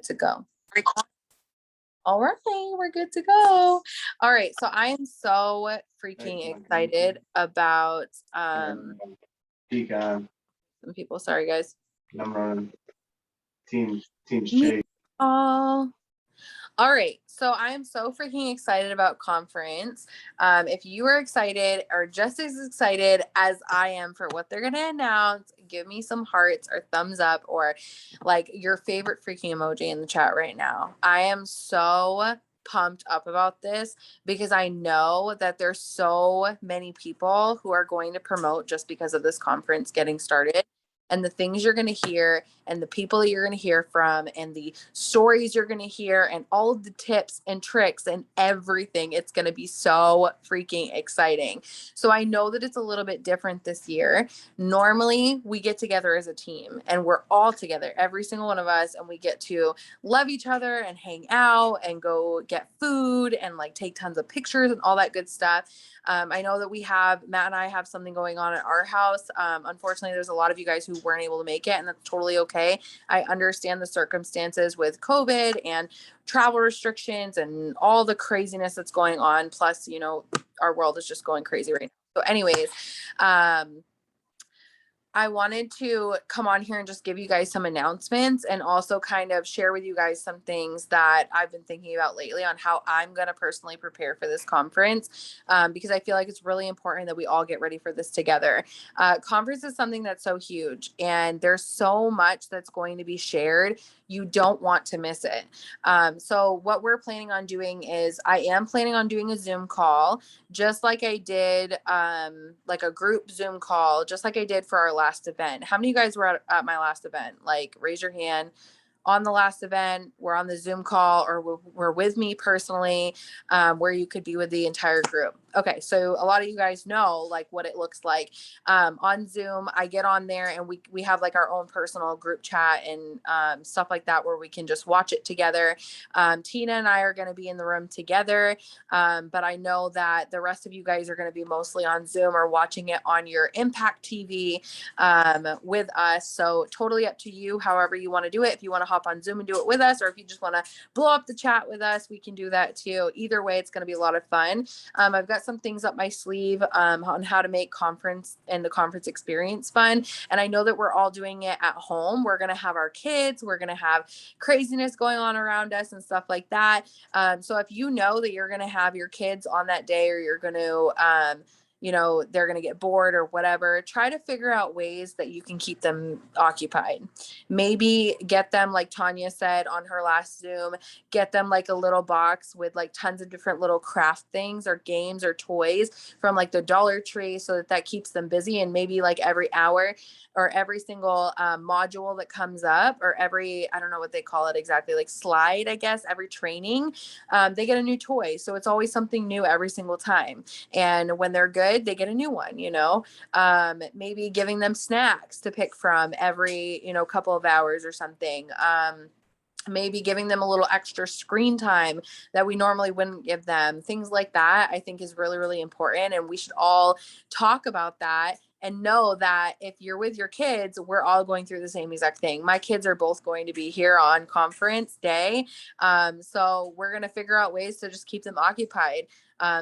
good to go. All right, we're good to go. All right, so I am so freaking excited about Pecan. some people. Sorry, guys. I'm running. Team Shake. All right, so I am so freaking excited about conference. If you are excited or just as excited as I am for what they're gonna announce, give me some hearts or thumbs up or like your favorite freaking emoji in the chat right now. I am so pumped up about this because I know that there's so many people who are going to promote just because of this conference getting started. And the things you're going to hear and the people that you're going to hear from and the stories you're going to hear and all of the tips and tricks and everything. It's going to be so freaking exciting. So I know that it's a little bit different this year. Normally we get together as a team and we're all together, every single one of us, and we get to love each other and hang out and go get food and like take tons of pictures and all that good stuff. I know that Matt and I have something going on at our house. Unfortunately, there's a lot of you guys who weren't able to make it, and that's totally okay. I understand the circumstances with COVID and travel restrictions and all the craziness that's going on. Plus, our world is just going crazy right now. So anyways, I wanted to come on here and just give you guys some announcements and also kind of share with you guys some things that I've been thinking about lately on how I'm going to personally prepare for this conference, because I feel like it's really important that we all get ready for this together. Conference is something that's so huge and there's so much that's going to be shared. You don't want to miss it. So what we're planning on doing is I am planning on doing a Zoom call, just like I did, like a group Zoom call, just like I did for our last event. How many of you guys were at my last event? Like, raise your hand. On the last event, we're on the Zoom call or we're with me personally, where you could be with the entire group. Okay, so a lot of you guys know like what it looks like. On Zoom, I get on there and we have like our own personal group chat and stuff like that where we can just watch it together. Tina and I are going to be in the room together, but I know that the rest of you guys are going to be mostly on Zoom or watching it on your Impact TV with us. So totally up to you, however you want to do it. If you want to hop on Zoom and do it with us, or if you just want to blow up the chat with us, we can do that too. Either way, it's going to be a lot of fun. I've got some things up my sleeve on how to make conference and the conference experience fun. And I know that we're all doing it at home. We're going to have our kids, we're going to have craziness going on around us and stuff like that. So if you know that you're going to have your kids on that day or you're going to, they're going to get bored or whatever, try to figure out ways that you can keep them occupied. Maybe get them, like Tanya said on her last Zoom, get them like a little box with like tons of different little craft things or games or toys from like the Dollar Tree so that keeps them busy. And maybe like every hour or every single module that comes up or every, I don't know what they call it exactly, like slide, I guess, every training, they get a new toy. So it's always something new every single time. And when they're good, they get a new one, maybe giving them snacks to pick from every, couple of hours or something. Maybe giving them a little extra screen time that we normally wouldn't give them. Things like that, I think is really, really important. And we should all talk about that and know that if you're with your kids, we're all going through the same exact thing. My kids are both going to be here on conference day. So we're going to figure out ways to just keep them occupied.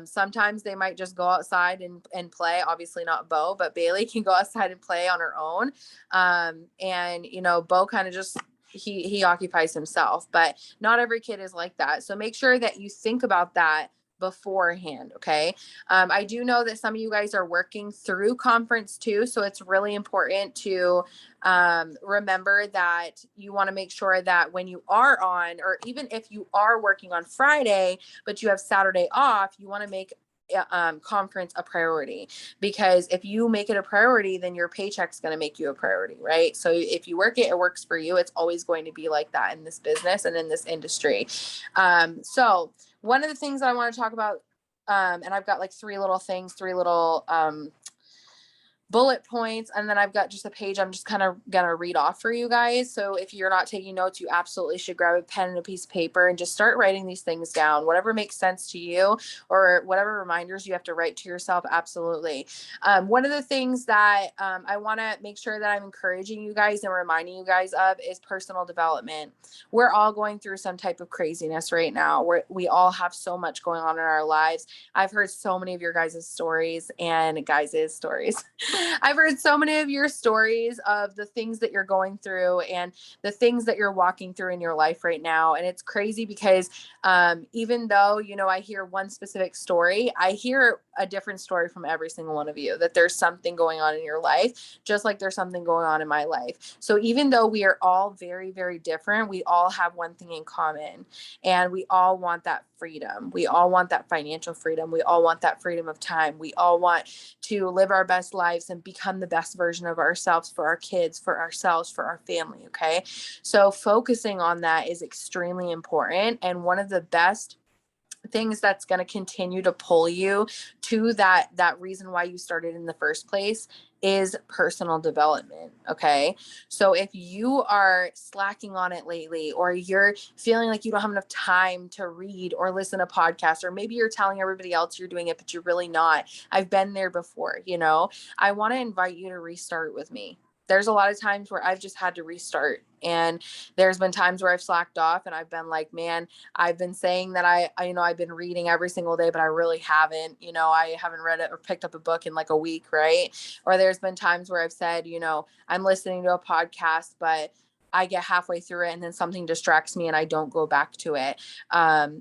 Sometimes they might just go outside and play. Obviously not Bo, but Bailey can go outside and play on her own. Bo kind of just, he occupies himself, but not every kid is like that. So make sure that you think about that beforehand. Okay. I do know that some of you guys are working through conference too. So it's really important to remember that you want to make sure that when you are on, or even if you are working on Friday, but you have Saturday off, you want to make conference a priority, because if you make it a priority, then your paycheck's going to make you a priority, right? So if you work it, it works for you. It's always going to be like that in this business and in this industry. So one of the things that I want to talk about, and I've got like three little bullet points, and then I've got just a page I'm just kind of gonna read off for you guys. So if you're not taking notes, you absolutely should grab a pen and a piece of paper and just start writing these things down, whatever makes sense to you or whatever reminders you have to write to yourself. Absolutely. One of the things that I want to make sure that I'm encouraging you guys and reminding you guys of is personal development. We're all going through some type of craziness right now. We all have so much going on in our lives. I've heard so many of your guys' stories and guys' stories. I've heard so many of your stories of the things that you're going through and the things that you're walking through in your life right now. And it's crazy because even though, you know, I hear one specific story, I hear a different story from every single one of you, that there's something going on in your life, just like there's something going on in my life. So even though we are all very, very different, we all have one thing in common, and we all want that freedom. We all want that financial freedom. We all want that freedom of time. We all want to live our best lives and become the best version of ourselves for our kids, for ourselves, for our family. Okay. So focusing on that is extremely important. And one of the best things that's going to continue to pull you to that reason why you started in the first place is personal development. Okay. So if you are slacking on it lately, or you're feeling like you don't have enough time to read or listen to podcasts, or maybe you're telling everybody else you're doing it, but you're really not. I've been there before, you know. I want to invite you to restart with me. There's a lot of times where I've just had to restart, and there's been times where I've slacked off and I've been like, man, I've been saying that I've been reading every single day, but I really haven't, I haven't read it or picked up a book in like a week. Right. Or there's been times where I've said, I'm listening to a podcast, but I get halfway through it and then something distracts me and I don't go back to it.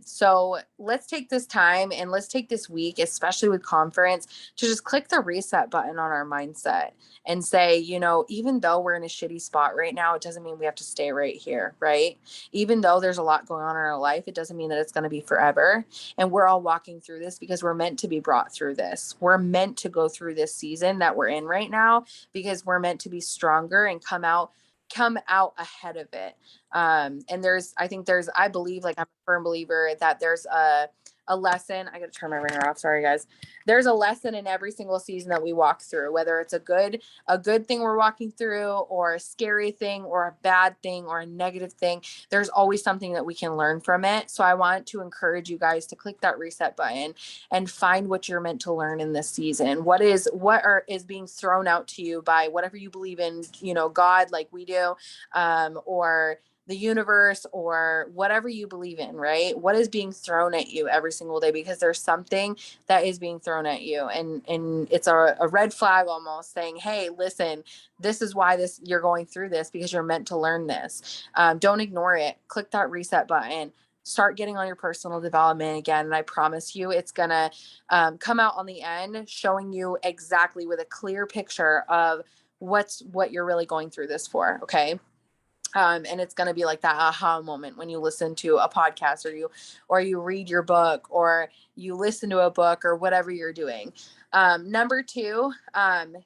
So let's take this time and let's take this week, especially with conference, to just click the reset button on our mindset and say, even though we're in a shitty spot right now, it doesn't mean we have to stay right here. Right. Even though there's a lot going on in our life, it doesn't mean that it's going to be forever. And we're all walking through this because we're meant to be brought through this. We're meant to go through this season that we're in right now because we're meant to be stronger and come out ahead of it. And I believe, like, I'm a firm believer that there's a lesson. I gotta turn my ringer off. Sorry, guys. There's a lesson in every single season that we walk through, whether it's a good thing we're walking through, or a scary thing, or a bad thing, or a negative thing. There's always something that we can learn from it. So I want to encourage you guys to click that reset button and find what you're meant to learn in this season. What is being thrown out to you by whatever you believe in, God, like we do, or the universe, or whatever you believe in, right? What is being thrown at you every single day? Because there's something that is being thrown at you, and it's a red flag almost, saying, hey, listen, this is why you're going through this, because you're meant to learn this. Don't ignore it. Click that reset button. Start getting on your personal development again. And I promise you, it's going to come out on the end showing you exactly, with a clear picture of what you're really going through this for. Okay. And it's going to be like that aha moment when you listen to a podcast, or you read your book, or you listen to a book, or whatever you're doing. Number 2,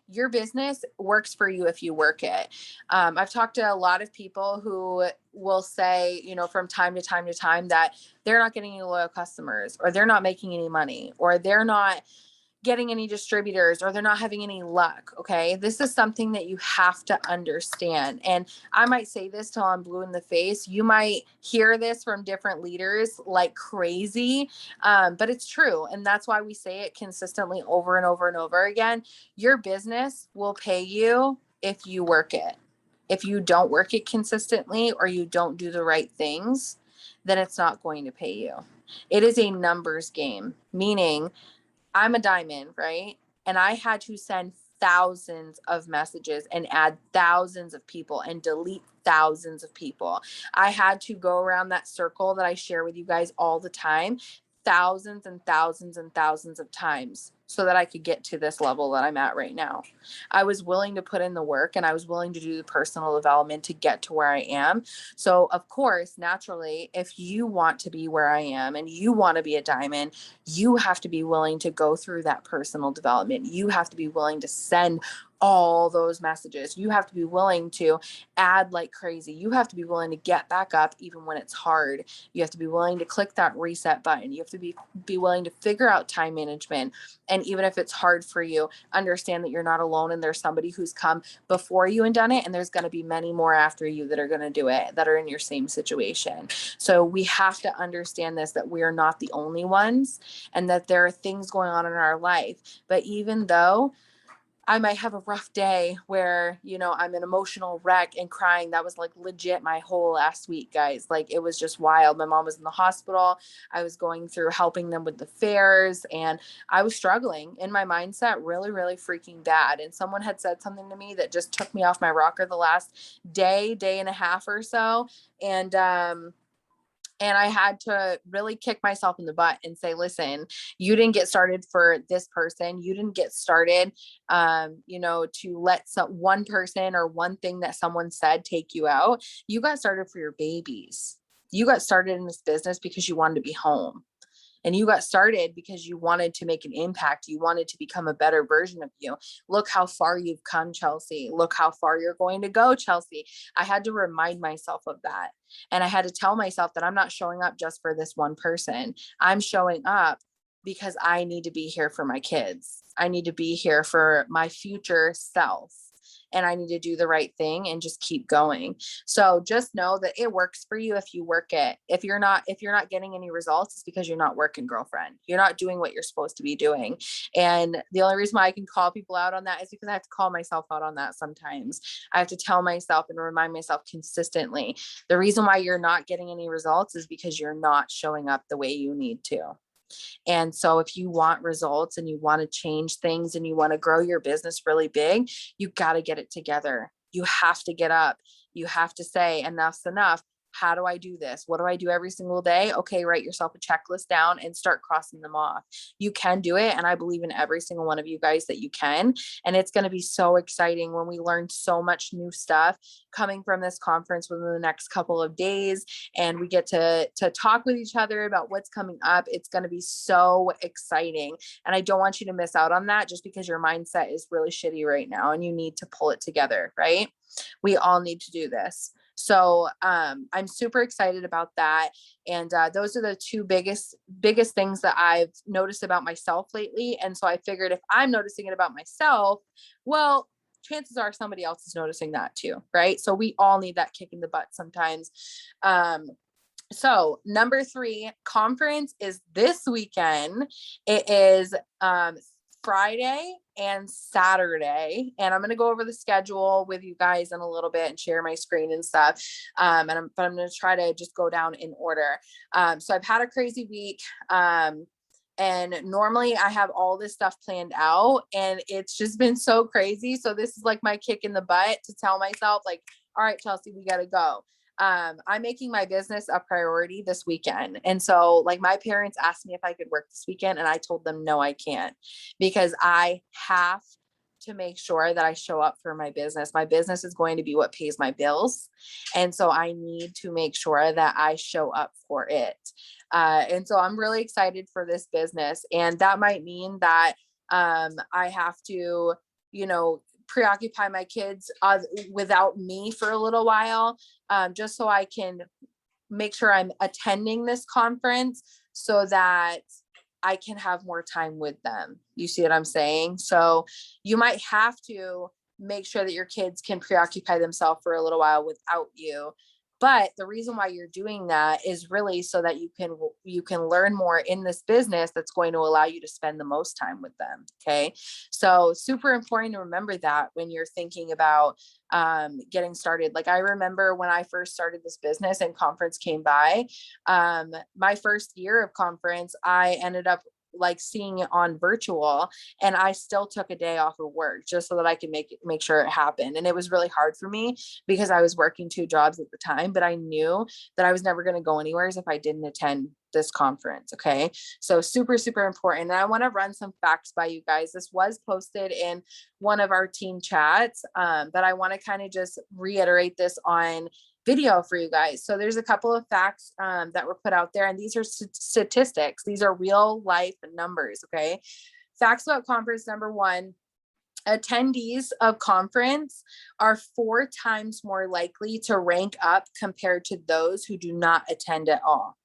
your business works for you if you work it. I've talked to a lot of people who will say, from time to time that they're not getting any loyal customers, or they're not making any money, or they're not getting any distributors, or they're not having any luck. Okay. This is something that you have to understand. And I might say this till I'm blue in the face. You might hear this from different leaders like crazy, but it's true. And that's why we say it consistently over and over and over again. Your business will pay you if you work it. If you don't work it consistently, or you don't do the right things, then it's not going to pay you. It is a numbers game, meaning I'm a diamond, right? And I had to send thousands of messages and add thousands of people and delete thousands of people. I had to go around that circle that I share with you guys all the time, thousands and thousands and thousands of times, so that I could get to this level that I'm at right now. I was willing to put in the work, and I was willing to do the personal development to get to where I am. So of course, naturally, if you want to be where I am and you want to be a diamond, you have to be willing to go through that personal development. You have to be willing to send all those messages. You have to be willing to add like crazy. You have to be willing to get back up even when it's hard. You have to be willing to click that reset button. You have to be willing to figure out time management. And And even if it's hard for you, understand that you're not alone and there's somebody who's come before you and done it. And there's going to be many more after you that are going to do it, that are in your same situation. So we have to understand this, that we are not the only ones and that there are things going on in our life. But even though I might have a rough day where, you know, I'm an emotional wreck and crying. That was like legit my whole last week, guys. Like, it was just wild. My mom was in the hospital. I was going through helping them with the fairs, and I was struggling in my mindset really, really freaking bad. And someone had said something to me that just took me off my rocker the last day and a half or so. And I had to really kick myself in the butt and say, listen, you didn't get started for this person. You didn't get started, you know, to let one person or one thing that someone said take you out. You got started for your babies. You got started in this business because you wanted to be home. And you got started because you wanted to make an impact. You wanted to become a better version of you. Look how far you've come, Chelsea. Look how far you're going to go, Chelsea. I had to remind myself of that. And I had to tell myself that I'm not showing up just for this one person. I'm showing up because I need to be here for my kids. I need to be here for my future self. And I need to do the right thing and just keep going. So just know that it works for you if you work it. If you're not getting any results, it's because you're not working, girlfriend. You're not doing what you're supposed to be doing. And the only reason why I can call people out on that is because I have to call myself out on that sometimes. I have to tell myself and remind myself consistently. The reason why you're not getting any results is because you're not showing up the way you need to. And so if you want results and you want to change things and you want to grow your business really big, you got to get it together. You have to get up. You have to say enough's enough. How do I do this? What do I do every single day? Okay, write yourself a checklist down and start crossing them off. You can do it. And I believe in every single one of you guys that you can. And it's going to be so exciting when we learn so much new stuff coming from this conference within the next couple of days. And we get to talk with each other about what's coming up. It's going to be so exciting. And I don't want you to miss out on that just because your mindset is really shitty right now and you need to pull it together, right? We all need to do this. So I'm super excited about that. And those are the two biggest things that I've noticed about myself lately. And so I figured if I'm noticing it about myself, well, chances are somebody else is noticing that too, right? So we all need that kick in the butt sometimes. So number 3, conference is this weekend. It is Friday and Saturday, and I'm going to go over the schedule with you guys in a little bit and share my screen and stuff. But I'm going to try to just go down in order. So I've had a crazy week. And normally I have all this stuff planned out and it's just been so crazy. So this is like my kick in the butt to tell myself like, all right, Chelsea, we got to go. I'm making my business a priority this weekend. And so like my parents asked me if I could work this weekend and I told them, no, I can't, because I have to make sure that I show up for my business. My business is going to be what pays my bills. And so I need to make sure that I show up for it. And so I'm really excited for this business. And that might mean that I have to, you know, preoccupy my kids without me for a little while, just so I can make sure I'm attending this conference so that I can have more time with them. You see what I'm saying? So you might have to make sure that your kids can preoccupy themselves for a little while without you. But the reason why you're doing that is really so that you can learn more in this business that's going to allow you to spend the most time with them. Okay. So super important to remember that when you're thinking about getting started. Like I remember when I first started this business and conference came by, my first year of conference, I ended up like seeing it on virtual, and I still took a day off of work just so that I could make sure it happened. And it was really hard for me because I was working 2 jobs at the time, but I knew that I was never going to go anywhere if I didn't attend this conference. Okay. So super, super important. And I want to run some facts by you guys. This was posted in one of our team chats, but I want to kind of just reiterate this on video for you guys. So there's a couple of facts that were put out there, and these are statistics. These are real life numbers. Okay. Facts about conference. Number 1, attendees of conference are 4 times more likely to rank up compared to those who do not attend at all.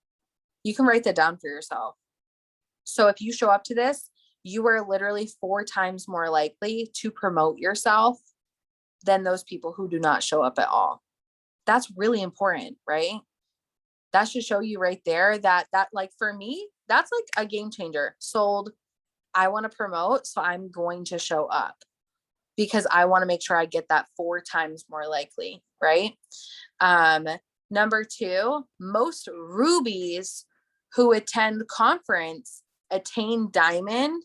You can write that down for yourself. So if you show up to this, you are literally 4 times more likely to promote yourself than those people who do not show up at all. That's really important, right? That should show you right there that like for me, that's like a game changer. Sold. I want to promote, so I'm going to show up because I want to make sure I get that 4 times more likely, right? Number 2, most rubies who attend conference attain diamond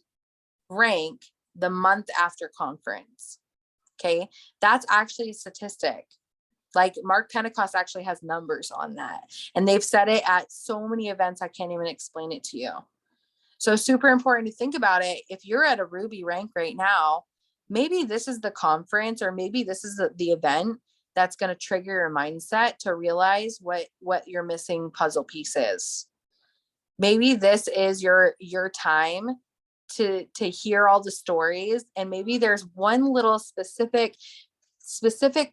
rank the month after conference. Okay. That's actually a statistic. Like Mark Pentecost actually has numbers on that. And they've said it at so many events, I can't even explain it to you. So super important to think about it. If you're at a ruby rank right now, maybe this is the conference, or maybe this is the event that's going to trigger your mindset to realize what your missing puzzle piece is. Maybe this is your time to hear all the stories, and maybe there's one little specific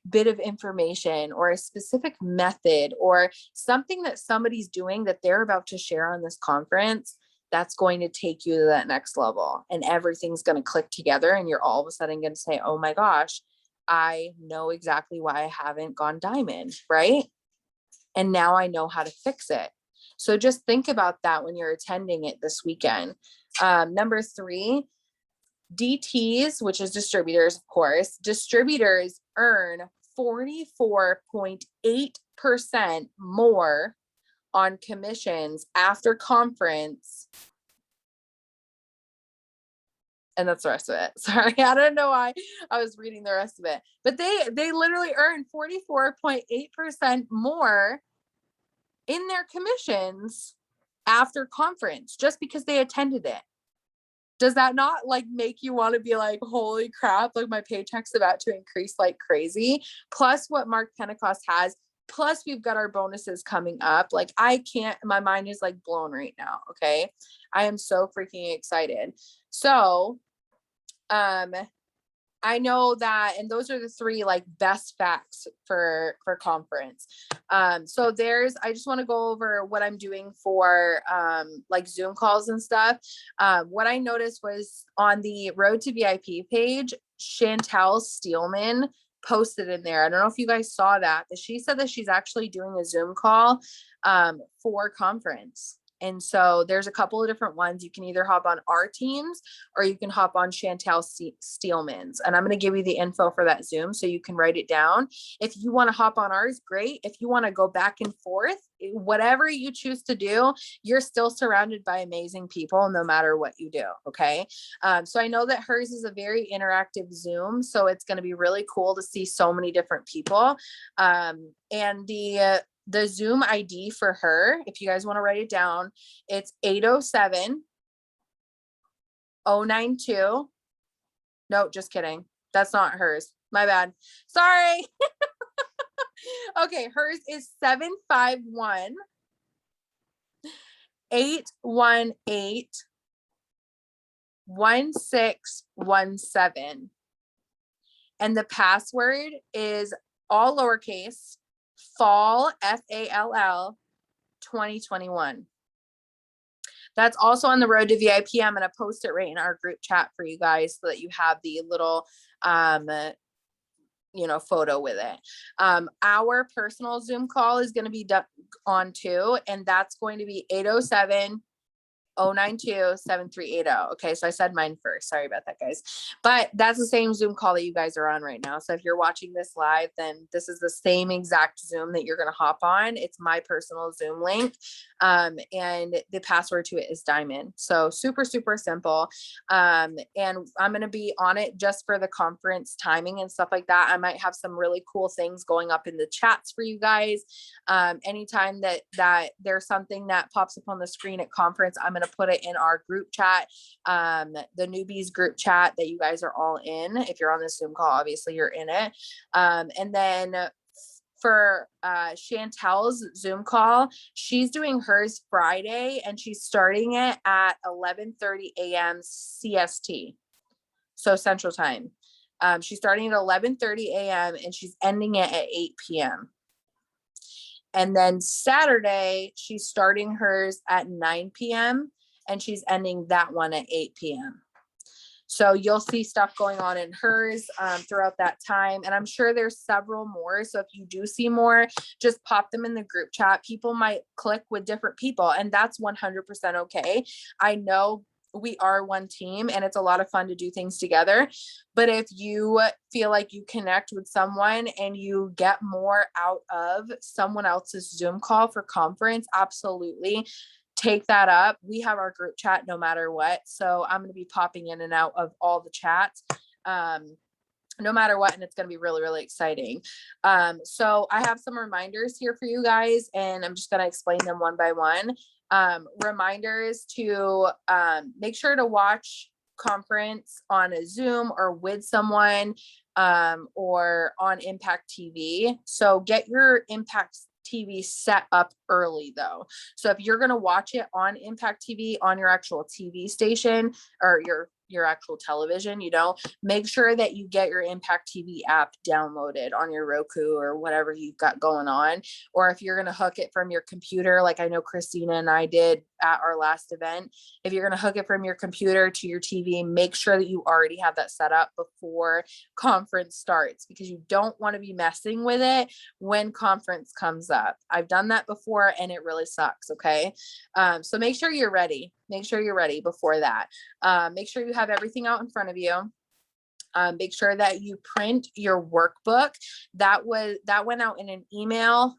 bit of information or a specific method or something that somebody's doing that they're about to share on this conference that's going to take you to that next level, and everything's going to click together, and you're all of a sudden going to say, oh my gosh, I know exactly why I haven't gone diamond, right? And now I know how to fix it. So just think about that when you're attending it this weekend. Number 3, DTs, which is distributors, of course. Distributors earn 44.8% more on commissions after conference. And that's the rest of it. Sorry, I don't know why I was reading the rest of it. But they literally earn 44.8% more in their commissions after conference just because they attended it. Does that not like make you want to be like, holy crap, like my paycheck's about to increase like crazy? Plus what Mark Pentecost has, plus we've got our bonuses coming up. Like I can't, my mind is like blown right now. Okay. I am so freaking excited. So, I know that, and those are the 3 like best facts for conference. So I just want to go over what I'm doing for like Zoom calls and stuff. What I noticed was on the Road to VIP page, Chantel Steelman posted in there. I don't know if you guys saw that, but she said that she's actually doing a Zoom call for conference. And so there's a couple of different ones. You can either hop on our teams or you can hop on Chantel Steelman's. And I'm going to give you the info for that Zoom so you can write it down. If you want to hop on ours, great. If you want to go back and forth, whatever you choose to do, you're still surrounded by amazing people no matter what you do. Okay. So I know that hers is a very interactive Zoom. So it's going to be really cool to see so many different people. And the Zoom ID for her, if you guys want to write it down, it's 807-092. No, just kidding. That's not hers. My bad. Sorry. Okay, hers is 751-818-1617. And the password is all lowercase, fall, FALL 2021. That's also on the Road to VIP. I'm going to post it right in our group chat for you guys so that you have the little photo with it. Our personal Zoom call is going to be on too, and that's going to be 807-092-7380. Okay, so I said mine first. Sorry about that, guys. But that's the same Zoom call that you guys are on right now. So if you're watching this live, then this is the same exact Zoom that you're going to hop on. It's my personal Zoom link. And the password to it is Diamond. So super, super simple. And I'm going to be on it just for the conference timing and stuff like that. I might have some really cool things going up in the chats for you guys. Anytime that there's something that pops up on the screen at conference, I'm going to put it in our group chat, the newbies group chat that you guys are all in. If you're on this Zoom call, obviously you're in it. And then for Chantel's Zoom call, she's doing hers Friday, and she's starting it at 11:30 a.m. CST, so Central Time. She's starting at 11:30 a.m. and she's ending it at 8 p.m. And then Saturday, she's starting hers at 9 p.m. and she's ending that one at 8 p.m. So you'll see stuff going on in hers throughout that time. And I'm sure there's several more. So if you do see more, just pop them in the group chat. People might click with different people, and that's 100% okay. I know we are one team and it's a lot of fun to do things together. But if you feel like you connect with someone and you get more out of someone else's Zoom call for conference, absolutely take that up. We have our group chat no matter what. So I'm going to be popping in and out of all the chats. No matter what, and it's going to be really, really exciting. So I have some reminders here for you guys, and I'm just going to explain them one by one. Reminders to make sure to watch conference on a Zoom or with someone or on Impact TV. So get your Impact TV set up early though. So if you're going to watch it on Impact TV on your actual TV station or your actual television, you know, make sure that you get your Impact TV app downloaded on your Roku or whatever you've got going on. Or if you're going to hook it from your computer, like I know Christina and I did at our last event, if you're going to hook it from your computer to your TV, make sure that you already have that set up before conference starts, because you don't want to be messing with it when conference comes up. I've done that before and it really sucks. Okay. So make sure you're ready. Make sure you're ready before that. Make sure you have everything out in front of you. Make sure that you print your workbook. That went out in an email.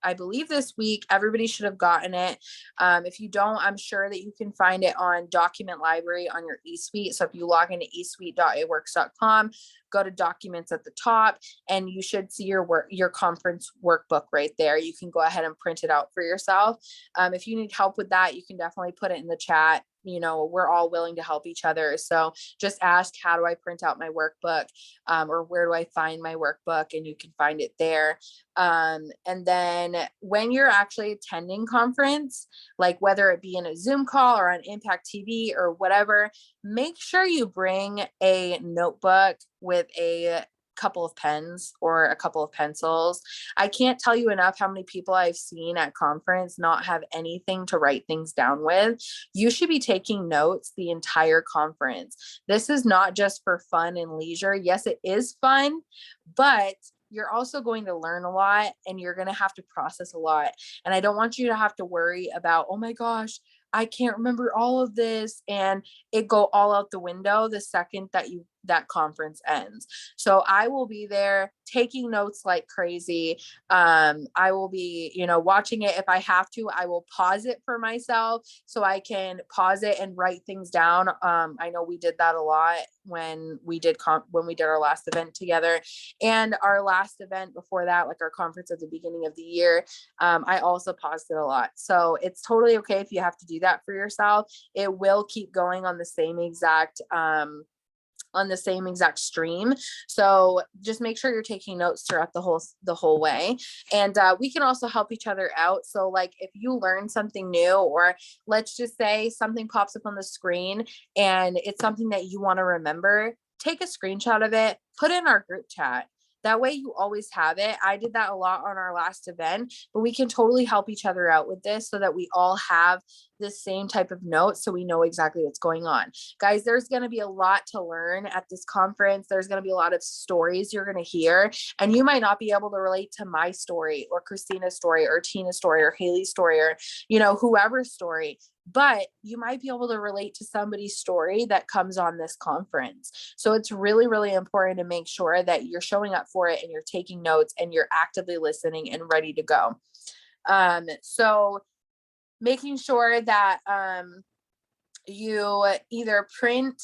I believe this week. Everybody should have gotten it. If you don't, I'm sure that you can find it on Document Library on your eSuite. So if you log into eSuite.aworks.com, go to documents at the top, and you should see your conference workbook right there. You can go ahead and print it out for yourself. If you need help with that, you can definitely put it in the chat. You know, we're all willing to help each other. So just ask, how do I print out my workbook? Or where do I find my workbook? And you can find it there. And then when you're actually attending conference, like whether it be in a Zoom call or on Impact TV or whatever, make sure you bring a notebook with a couple of pens or a couple of pencils. I can't tell you enough how many people I've seen at conference not have anything to write things down with. You should be taking notes the entire conference. This is not just for fun and leisure. Yes, it is fun, but you're also going to learn a lot and you're going to have to process a lot. And I don't want you to have to worry about, oh my gosh, I can't remember all of this, and it go all out the window the second that conference ends. So I will be there taking notes like crazy. I will be, watching it. If I have to, I will pause it for myself so I can pause it and write things down. I know we did that a lot when we did our last event together, and our last event before that, like our conference at the beginning of the year. I also paused it a lot. So it's totally okay if you have to do that for yourself. It will keep going on the same exact stream. So just make sure you're taking notes throughout the whole way. And we can also help each other out. So like if you learn something new, or let's just say something pops up on the screen and it's something that you want to remember, take a screenshot of it, put it in our group chat. That way you always have it. I did that a lot on our last event, but we can totally help each other out with this so that we all have the same type of notes so we know exactly what's going on. Guys, there's going to be a lot to learn at this conference. There's going to be a lot of stories you're going to hear, and you might not be able to relate to my story or Christina's story or Tina's story or Haley's story or, whoever's story, but you might be able to relate to somebody's story that comes on this conference. So it's really, really important to make sure that you're showing up for it and you're taking notes and you're actively listening and ready to go. So making sure that you either print,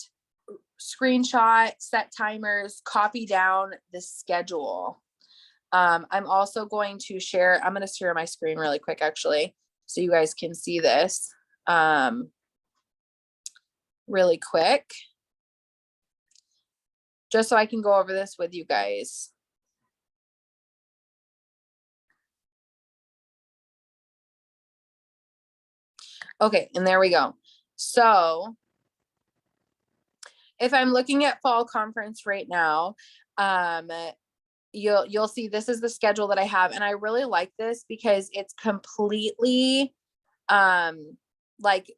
screenshot, set timers, copy down the schedule. I'm also going to share my screen really quick, actually, so you guys can see this really quick, just so I can go over this with you guys. Okay, and there we go. So if I'm looking at fall conference right now, you'll see this is the schedule that I have, and I really like this because it's completely like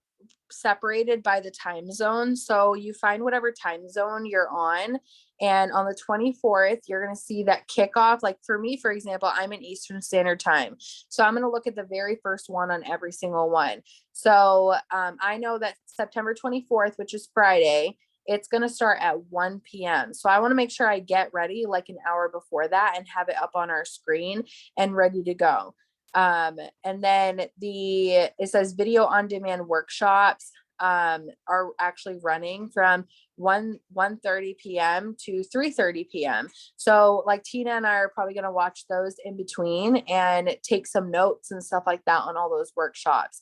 separated by the time zone. So you find whatever time zone you're on. And on the 24th, you're going to see that kickoff. Like for me, for example, I'm in Eastern Standard Time. So I'm going to look at the very first one on every single one. So I know that September 24th, which is Friday, it's going to start at 1 p.m. So I want to make sure I get ready like an hour before that and have it up on our screen and ready to go. And then it says video on demand workshops are actually running from 1:30 p.m. to 3:30 p.m. So like Tina and I are probably going to watch those in between and take some notes and stuff like that on all those workshops.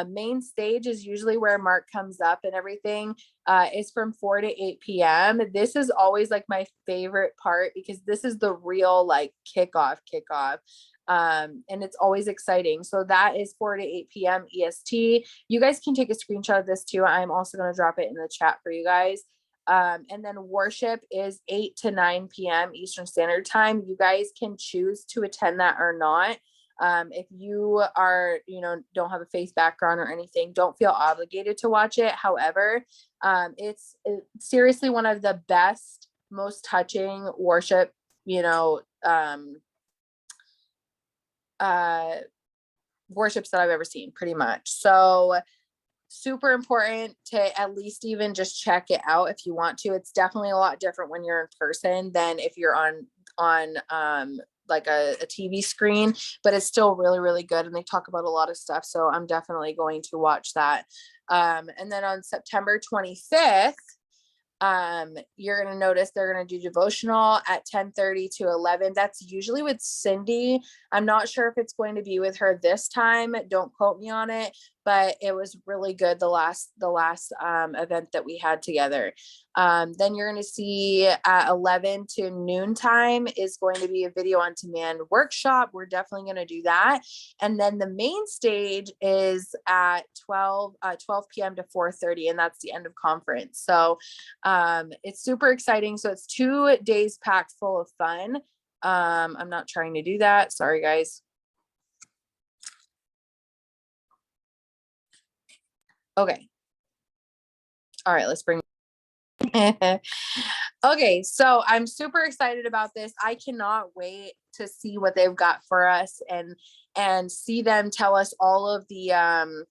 Main stage is usually where Mark comes up and everything. It's from 4 to 8 p.m. This is always like my favorite part because this is the real like kickoff. And it's always exciting. So that is 4 to 8 p.m. EST. You guys can take a screenshot of this too. I'm also going to drop it in the chat for you guys. And then worship is 8 to 9 p.m. Eastern Standard Time. You guys can choose to attend that or not. If you are, don't have a faith background or anything, don't feel obligated to watch it. However, it's seriously one of the best, most touching worship, worships that I've ever seen, pretty much. So super important to at least even just check it out if you want to. It's definitely a lot different when you're in person than if you're on like a TV screen, but it's still really, really good. And they talk about a lot of stuff. So I'm definitely going to watch that. And then on September 25th, you're going to notice they're going to do devotional at 10:30 to 11. That's usually with Cindy. I'm not sure if it's going to be with her this time. Don't quote me on it, but it was really good. The last event that we had together. Then you're going to see at 11 to noon time is going to be a video on demand workshop. We're definitely going to do that. And then the main stage is at 12 p.m. to 4:30, and that's the end of conference. So it's super exciting. So it's 2 days packed full of fun. I'm not trying to do that. Sorry, guys. Okay. All right, let's bring. Okay, so I'm super excited about this. I cannot wait to see what they've got for us and see them tell us all of the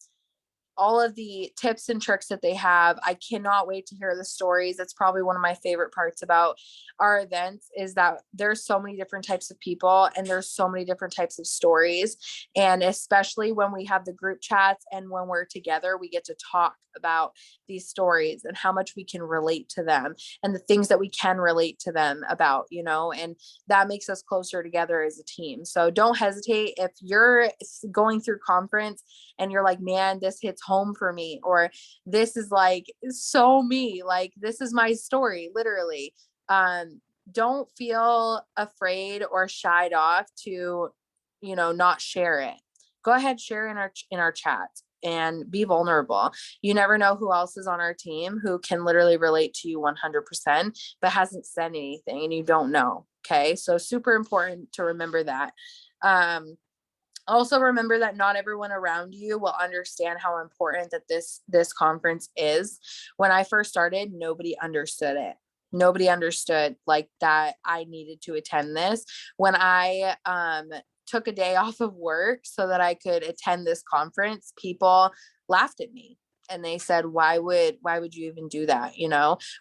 tips and tricks that they have. I cannot wait to hear the stories. That's probably one of my favorite parts about our events is that there's so many different types of people and there's so many different types of stories. And especially when we have the group chats and when we're together, we get to talk about these stories and how much we can relate to them and the things that we can relate to them about, and that makes us closer together as a team. So don't hesitate if you're going through conference and you're like, man, this hits home for me, or this is like so me, like this is my story, literally. Don't feel afraid or shied off to, not share it. Go ahead, share in our chat and be vulnerable. You never know who else is on our team who can literally relate to you 100%, but hasn't said anything and you don't know. Okay. So super important to remember that. Also remember that not everyone around you will understand how important that this conference is. When I first started, nobody understood it. Nobody understood like that I needed to attend this. When I took a day off of work so that I could attend this conference, people laughed at me. And they said, why would you even do that?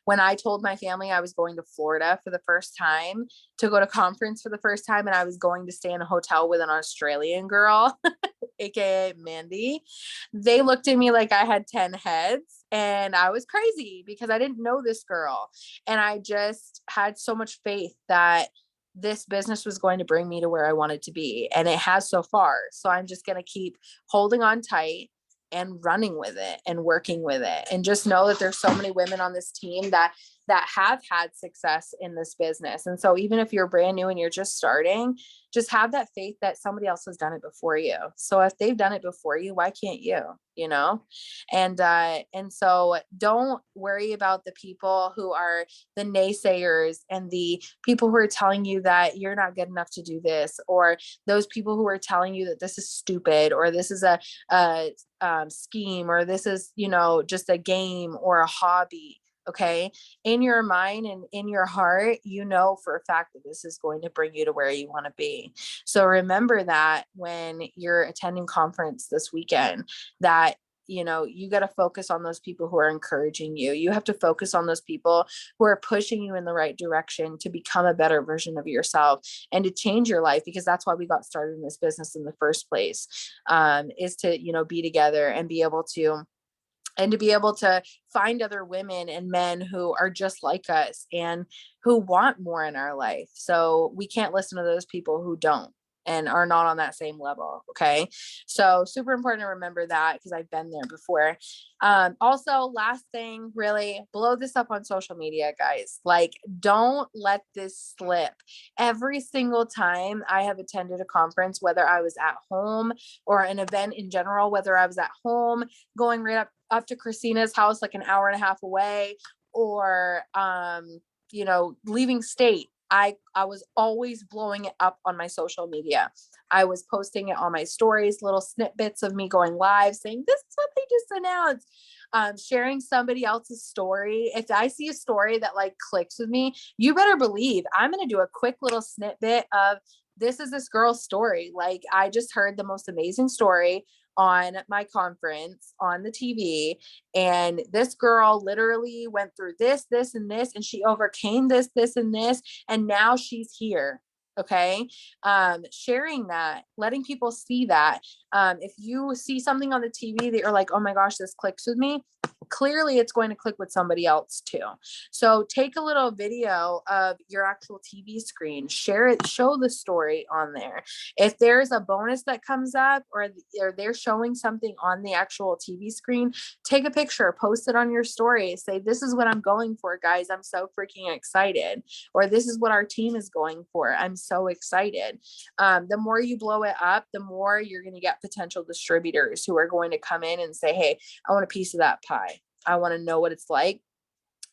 When I told my family I was going to Florida for the first time to go to conference for the first time, and I was going to stay in a hotel with an Australian girl, AKA Mandy, they looked at me like I had 10 heads and I was crazy because I didn't know this girl. And I just had so much faith that this business was going to bring me to where I wanted to be. And it has so far. So I'm just going to keep holding on tight and running with it and working with it. And just know that there's so many women on this team that that have had success in this business. And so even if you're brand new and you're just starting, just have that faith that somebody else has done it before you. So if they've done it before you, why can't you, you know? And so don't worry about the people who are the naysayers and the people who are telling you that you're not good enough to do this, or those people who are telling you that this is stupid, or this is a scheme, or this is, you know, just a game or a hobby. Okay. In your mind and in your heart, you know for a fact that this is going to bring you to where you want to be. So remember that when you're attending conference this weekend, that you know, you got to focus on those people who are encouraging you. You have to focus on those people who are pushing you in the right direction to become a better version of yourself and to change your life, because that's why we got started in this business in the first place, is to, you know, be together and be able to find other women and men who are just like us and who want more in our life. So we can't listen to those people who don't and are not on that same level. Okay. So super important to remember that, because I've been there before. Also, last thing, really blow this up on social media, guys. Like, don't let this slip. Every single time I have attended a conference, whether I was at home or an event in general, whether I was at home going right up to Christina's house, like an hour and a half away, or, you know, leaving state, I was always blowing it up on my social media. I was posting it on my stories, little snippets of me going live saying, this is what they just announced. Sharing somebody else's story. If I see a story that like clicks with me, you better believe I'm going to do a quick little snippet of, this is this girl's story. Like, I just heard the most amazing story on my conference on the TV. And this girl literally went through this, and this, and she overcame this, and this, and now she's here. Okay. Sharing that, letting people see that. If you see something on the TV that you're like, oh my gosh, this clicks with me, clearly it's going to click with somebody else too. So take a little video of your actual TV screen, share it, show the story on there. If there's a bonus that comes up, or they're showing something on the actual TV screen, take a picture, post it on your story, say, this is what I'm going for, guys. I'm so freaking excited. Or this is what our team is going for. I'm so excited. The more you blow it up, the more you're going to get potential distributors who are going to come in and say, hey, I want a piece of that pie. I want to know what it's like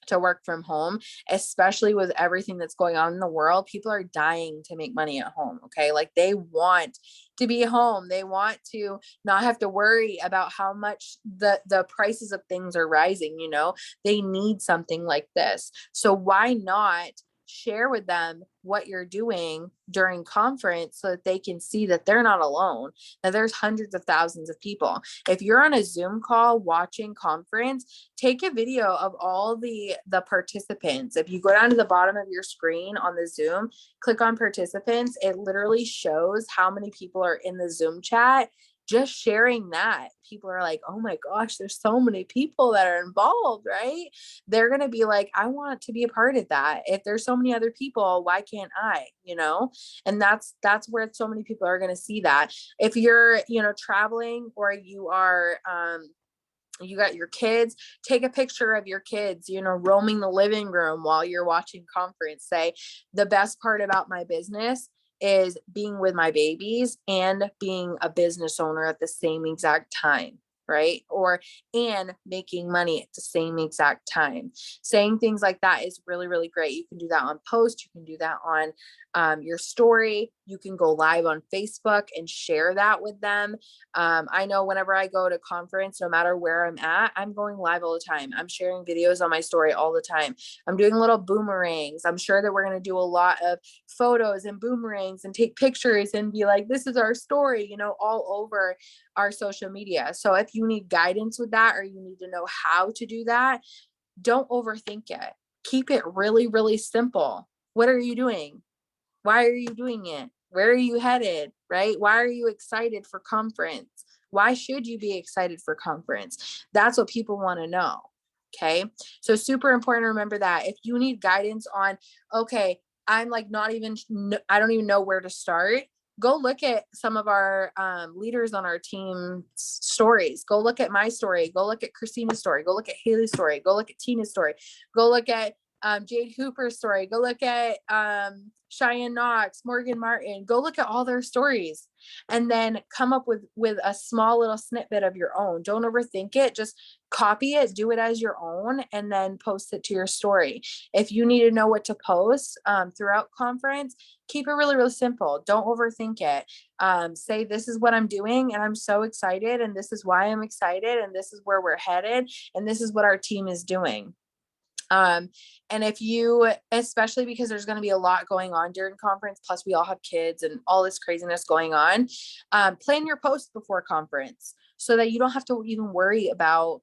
to work from home, especially with everything that's going on in the world. People are dying to make money at home. Okay. Like, they want to be home. They want to not have to worry about how much the prices of things are rising. You know, they need something like this. So why not share with them what you're doing during conference so that they can see that they're not alone, that there's hundreds of thousands of people. If you're on a Zoom call watching conference, take a video of all the participants. If you go down to the bottom of your screen on the Zoom, click on participants, it literally shows how many people are in the Zoom chat. Just sharing that, people are like, oh my gosh, there's so many people that are involved, right? They're going to be like, I want to be a part of that. If there's so many other people, why can't I, you know? And that's where so many people are going to see that. If you're, you know, traveling, or you are, you got your kids, take a picture of your kids, you know, roaming the living room while you're watching conference. Say, the best part about my business is being with my babies and being a business owner at the same exact time, right? Or, and making money at the same exact time. Saying things like that is really, really great. You can do that on post. You can do that on your story. You can go live on Facebook and share that with them. I know whenever I go to conference, no matter where I'm at, I'm going live all the time. I'm sharing videos on my story all the time. I'm doing little boomerangs. I'm sure that we're going to do a lot of photos and boomerangs and take pictures and be like, this is our story, you know, all over our social media. So if you need guidance with that, or you need to know how to do that, don't overthink it. Keep it really, really simple. What are you doing? Why are you doing it? Where are you headed? Right? Why are you excited for conference? Why should you be excited for conference? That's what people want to know. Okay. So super important to remember that. If you need guidance on, okay, I'm like I don't even know where to start. Go look at some of our leaders on our team stories. Go look at my story. Go look at Christina's story. Go look at Haley's story. Go look at Tina's story. Go look at Jade Hooper's story. Go look at Cheyenne Knox, Morgan Martin. Go look at all their stories, and then come up with a small little snippet of your own. Don't overthink it. Just copy it, do it as your own, and then post it to your story. If you need to know what to post throughout conference, keep it really, really simple. Don't overthink it. Say, this is what I'm doing, and I'm so excited, and this is why I'm excited, and this is where we're headed, and this is what our team is doing. And if you, especially because there's going to be a lot going on during conference, plus we all have kids and all this craziness going on, plan your post before conference so that you don't have to even worry about,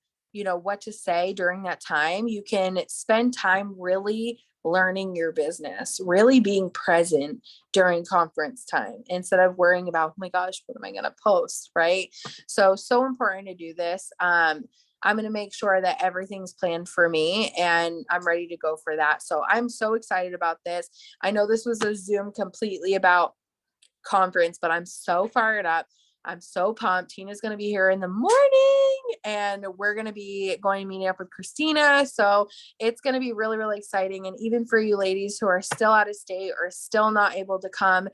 what to say during that time. You can spend time really learning your business, really being present during conference time instead of worrying about, oh my gosh, what am I going to post? Right. So important to do this. I'm going to make sure that everything's planned for me and I'm ready to go for that. So I'm so excited about this. I know this was a Zoom completely about conference, but I'm so fired up. I'm so pumped. Tina's going to be here in the morning and we're going to be meeting up with Christina. So it's going to be really, really exciting. And even for you ladies who are still out of state or still not able to come,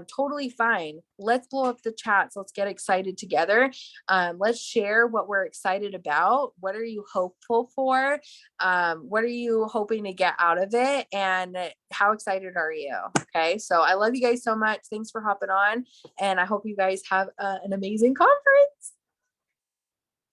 totally fine. Let's blow up the chats. Let's get excited together. Let's share what we're excited about. What are you hopeful for? What are you hoping to get out of it? And how excited are you? Okay. So I love you guys so much. Thanks for hopping on. And I hope you guys have an amazing conference.